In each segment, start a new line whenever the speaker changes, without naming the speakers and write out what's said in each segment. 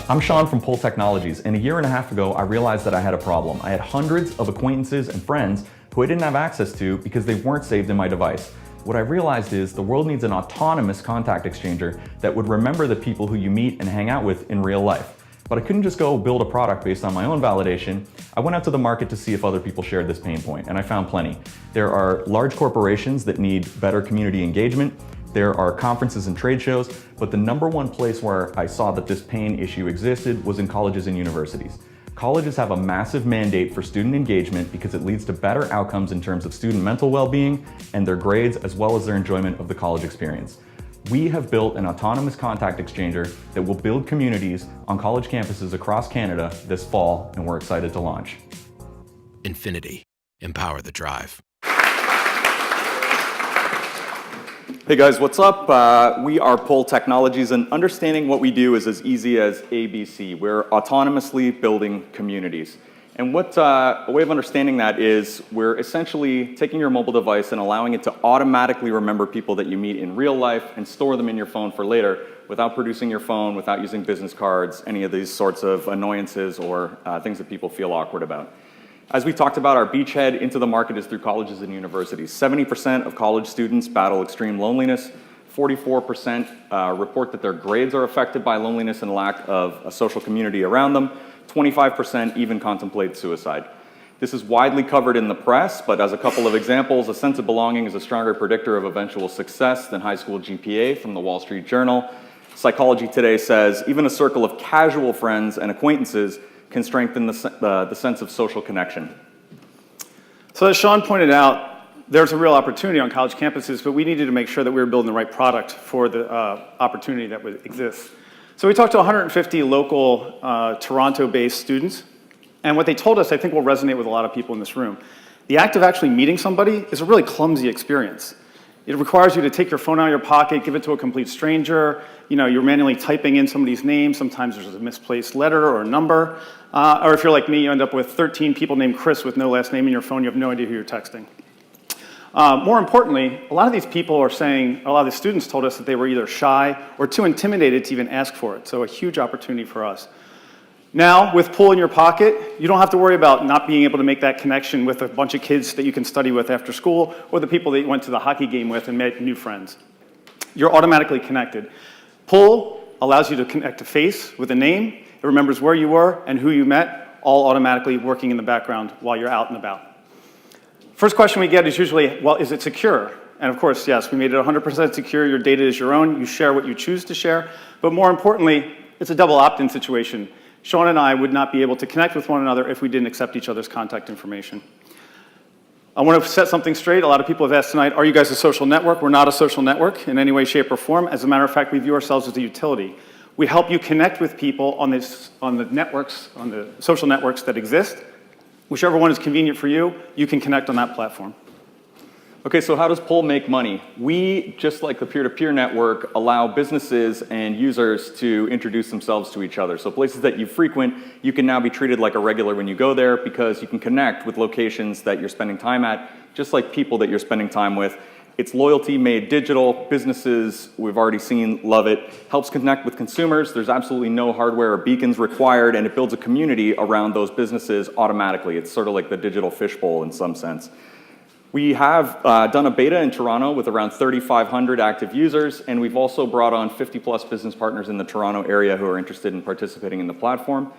I'm Sean from Pull Technologies, and a year and a half ago, I realized that I had a problem. I had hundreds of acquaintances and friends who I didn't have access to because they weren't saved in my device. What I realized is the world needs an autonomous contact exchanger that would remember the people who you meet and hang out with in real life. But I couldn't just go build a product based on my own validation. I went out to the market to see if other people shared this pain point, and I found plenty. There are large corporations that need better community engagement. There are conferences and trade shows, but the number one place where I saw that this pain issue existed was in colleges and universities. Colleges have a massive mandate for student engagement because it leads to better outcomes in terms of student mental well-being and their grades, as well as their enjoyment of the college experience. We have built an autonomous contact exchanger that will build communities on college campuses across Canada this fall, and we're excited to launch.
Infinity. Empower the drive.
Hey guys, what's up? We are Pull Technologies, and understanding what we do is as easy as ABC. We're autonomously building communities. And a way of understanding that is we're essentially taking your mobile device and allowing it to automatically remember people that you meet in real life and store them in your phone for later without producing your phone, without using business cards, any of these sorts of annoyances or things that people feel awkward about. As we talked about, our beachhead into the market is through colleges and universities. 70% of college students battle extreme loneliness. 44% report that their grades are affected by loneliness and lack of a social community around them. 25% even contemplate suicide. This is widely covered in the press, but as a couple of examples, a sense of belonging is a stronger predictor of eventual success than high school GPA from the Wall Street Journal. Psychology Today says even a circle of casual friends and acquaintances can strengthen the sense of social connection.
So as Sean pointed out, there's a real opportunity on college campuses, but we needed to make sure that we were building the right product for the opportunity that exists. So we talked to 150 local Toronto-based students, and what they told us I think will resonate with a lot of people in this room. The act of actually meeting somebody is a really clumsy experience. It requires you to take your phone out of your pocket, give it to a complete stranger. You know, you're manually typing in somebody's name. Sometimes there's a misplaced letter or a number. Or if you're like me, you end up with 13 people named Chris with no last name in your phone. You have no idea who you're texting. More importantly, a lot of these people are saying, a lot of the students told us that they were either shy or too intimidated to even ask for it. So a huge opportunity for us. Now, with Pull in your pocket, you don't have to worry about not being able to make that connection with a bunch of kids that you can study with after school or the people that you went to the hockey game with and made new friends. You're automatically connected. Pull allows you to connect a face with a name. It remembers where you were and who you met, all automatically working in the background while you're out and about. First question we get is usually, well, is it secure? And of course, yes, we made it 100% secure. Your data is your own. You share what you choose to share. But more importantly, it's a double opt-in situation. Sean and I would not be able to connect with one another if we didn't accept each other's contact information. I want to set something straight. A lot of people have asked tonight, are you guys a social network? We're not a social network in any way, shape, or form. As a matter of fact, we view ourselves as a utility. We help you connect with people on the social networks that exist. Whichever one is convenient for you, you can connect on that platform.
Okay, so how does Pull make money? We, just like the peer-to-peer network, allow businesses and users to introduce themselves to each other. So places that you frequent, you can now be treated like a regular when you go there because you can connect with locations that you're spending time at, just like people that you're spending time with. It's loyalty made digital. Businesses, we've already seen, love it. Helps connect with consumers. There's absolutely no hardware or beacons required, and it builds a community around those businesses automatically. It's sort of like the digital fishbowl in some sense. We have done a beta in Toronto with around 3,500 active users, and we've also brought on 50-plus business partners in the Toronto area who are interested in participating in the platform.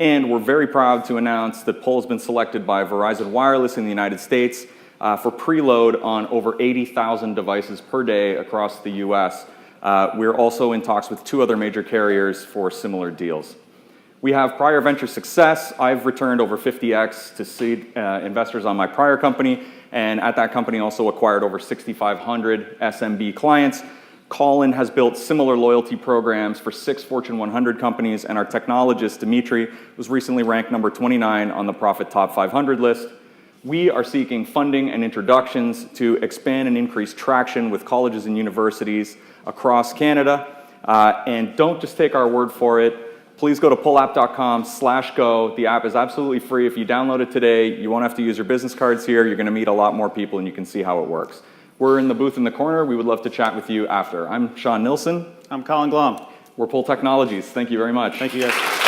And we're very proud to announce that Pull has been selected by Verizon Wireless in the United States for preload on over 80,000 devices per day across the US. We're also in talks with 2 other major carriers for similar deals. We have prior venture success. I've returned over 50x to seed investors on my prior company, and at that company also acquired over 6,500 SMB clients. Colin has built similar loyalty programs for 6 Fortune 100 companies, and our technologist, Dimitri, was recently ranked number 29 on the Profit Top 500 list. We are seeking funding and introductions to expand and increase traction with colleges and universities across Canada. And don't just take our word for it. Please go to pullapp.com/go. The app is absolutely free. If you download it today, you won't have to use your business cards here. You're going to meet a lot more people, and you can see how it works. We're in the booth in the corner. We would love to chat with you after. I'm Sean Nilsson.
I'm Colin Glom.
We're Pull Technologies. Thank you very much.
Thank you, guys.